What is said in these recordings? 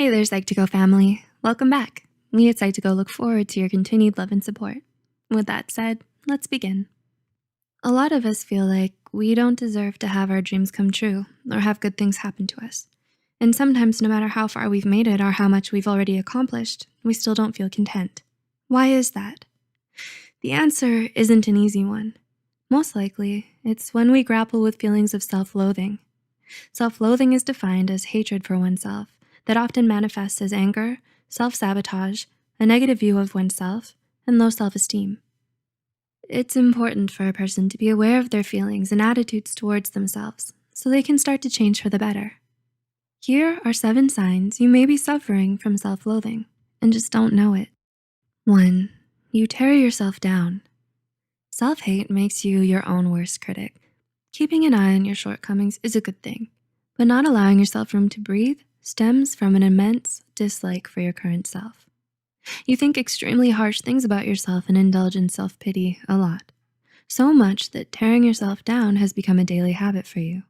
Hey there, Psych2Go family. Welcome back. We at Psych2Go look forward to your continued love and support. With that said, let's begin. A lot of us feel like we don't deserve to have our dreams come true or have good things happen to us. And sometimes no matter how far we've made it or how much we've already accomplished, we still don't feel content. Why is that? The answer isn't an easy one. Most likely, it's when we grapple with feelings of self-loathing. Self-loathing is defined as hatred for oneself that often manifests as anger, self-sabotage, a negative view of oneself, and low self-esteem. It's important for a person to be aware of their feelings and attitudes towards themselves so they can start to change for the better. Here are 7 signs you may be suffering from self-loathing and just don't know it. 1. You tear yourself down. Self-hate makes you your own worst critic. Keeping an eye on your shortcomings is a good thing, but not allowing yourself room to breathe stems from an immense dislike for your current self. You think extremely harsh things about yourself and indulge in self-pity a lot, so much that tearing yourself down has become a daily habit for you.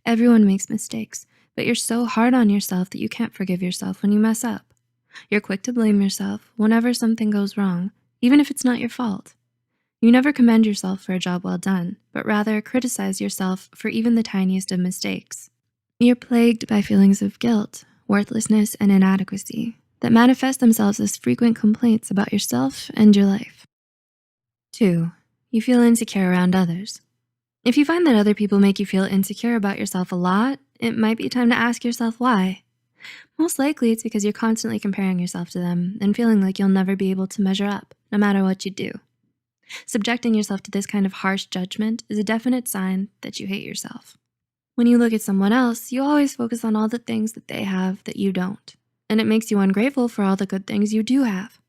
Everyone makes mistakes, but you're so hard on yourself that you can't forgive yourself when you mess up. You're quick to blame yourself whenever something goes wrong, even if it's not your fault. You never commend yourself for a job well done, but rather criticize yourself for even the tiniest of mistakes. You're plagued by feelings of guilt, worthlessness, and inadequacy that manifest themselves as frequent complaints about yourself and your life. 2. You feel insecure around others. If you find that other people make you feel insecure about yourself a lot, it might be time to ask yourself why. Most likely it's because you're constantly comparing yourself to them and feeling like you'll never be able to measure up, no matter what you do. Subjecting yourself to this kind of harsh judgment is a definite sign that you hate yourself. When you look at someone else, you always focus on all the things that they have that you don't, and it makes you ungrateful for all the good things you do have.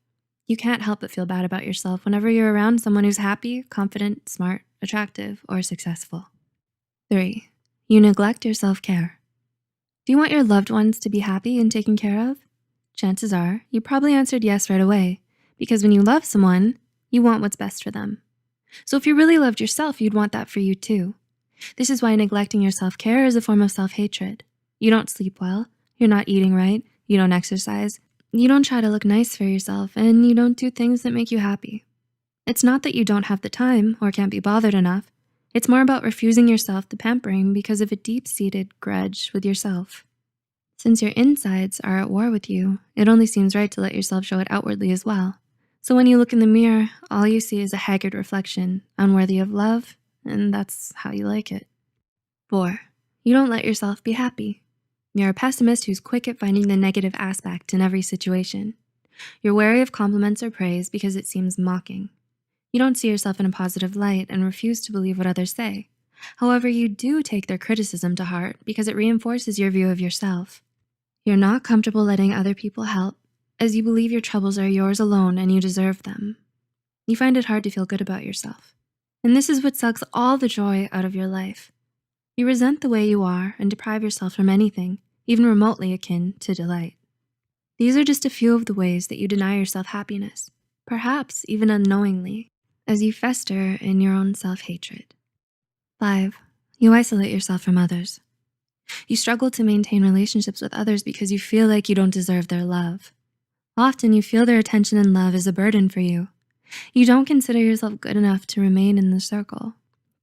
You can't help but feel bad about yourself whenever you're around someone who's happy, confident, smart, attractive, or successful. 3. You neglect your self-care. Do you want your loved ones to be happy and taken care of? Chances are you probably answered yes right away, because when you love someone, you want what's best for them. So if you really loved yourself, you'd want that for you too. This is why neglecting your self-care is a form of self-hatred. You don't sleep well, you're not eating right, you don't exercise, you don't try to look nice for yourself, and you don't do things that make you happy. It's not that you don't have the time or can't be bothered enough. It's more about refusing yourself the pampering because of a deep-seated grudge with yourself. Since your insides are at war with you, it only seems right to let yourself show it outwardly as well. So when you look in the mirror, all you see is a haggard reflection, unworthy of love, and that's how you like it. 4. You don't let yourself be happy. You're a pessimist who's quick at finding the negative aspect in every situation. You're wary of compliments or praise because it seems mocking. You don't see yourself in a positive light and refuse to believe what others say. However, you do take their criticism to heart because it reinforces your view of yourself. You're not comfortable letting other people help, as you believe your troubles are yours alone and you deserve them. You find it hard to feel good about yourself. And this is what sucks all the joy out of your life. You resent the way you are and deprive yourself from anything, even remotely akin to delight. These are just a few of the ways that you deny yourself happiness, perhaps even unknowingly, as you fester in your own self-hatred. 5. You isolate yourself from others. You struggle to maintain relationships with others because you feel like you don't deserve their love. Often you feel their attention and love is a burden for you. You don't consider yourself good enough to remain in the circle.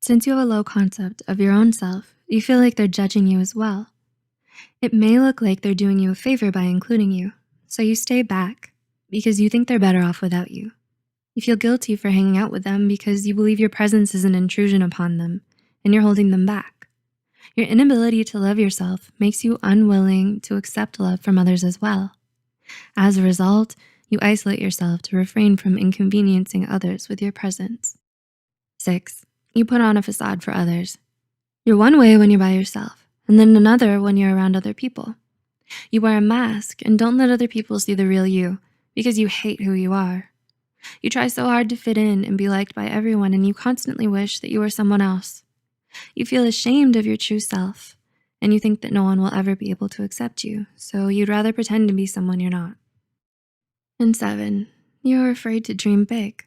Since you have a low concept of your own self, you feel like they're judging you as well. It may look like they're doing you a favor by including you, so you stay back because you think they're better off without you. You feel guilty for hanging out with them because you believe your presence is an intrusion upon them and you're holding them back. Your inability to love yourself makes you unwilling to accept love from others as well. As a result, you isolate yourself to refrain from inconveniencing others with your presence. 6. You put on a facade for others. You're one way when you're by yourself, and then another when you're around other people. You wear a mask and don't let other people see the real you because you hate who you are. You try so hard to fit in and be liked by everyone, and you constantly wish that you were someone else. You feel ashamed of your true self, and you think that no one will ever be able to accept you, so you'd rather pretend to be someone you're not. And 7, you're afraid to dream big.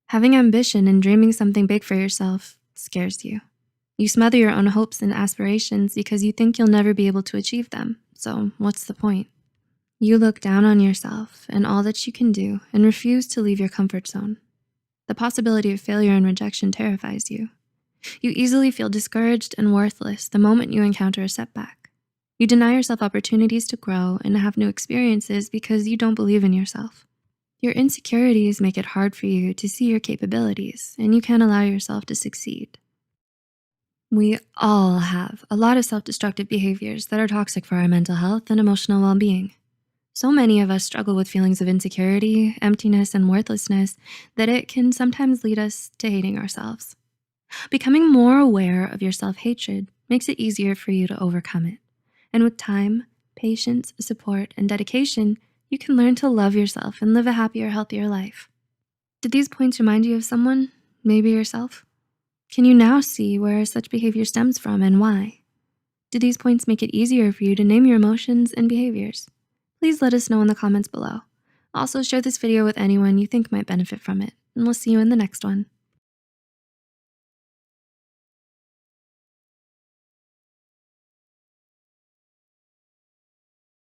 Having ambition and dreaming something big for yourself scares you. You smother your own hopes and aspirations because you think you'll never be able to achieve them, so what's the point? You look down on yourself and all that you can do and refuse to leave your comfort zone. The possibility of failure and rejection terrifies you. You easily feel discouraged and worthless the moment you encounter a setback. You deny yourself opportunities to grow and have new experiences because you don't believe in yourself. Your insecurities make it hard for you to see your capabilities, and you can't allow yourself to succeed. We all have a lot of self-destructive behaviors that are toxic for our mental health and emotional well-being. So many of us struggle with feelings of insecurity, emptiness, and worthlessness that it can sometimes lead us to hating ourselves. Becoming more aware of your self-hatred makes it easier for you to overcome it. And with time, patience, support, and dedication, you can learn to love yourself and live a happier, healthier life. Did these points remind you of someone, maybe yourself? Can you now see where such behavior stems from and why? Do these points make it easier for you to name your emotions and behaviors? Please let us know in the comments below. Also, share this video with anyone you think might benefit from it, and we'll see you in the next one.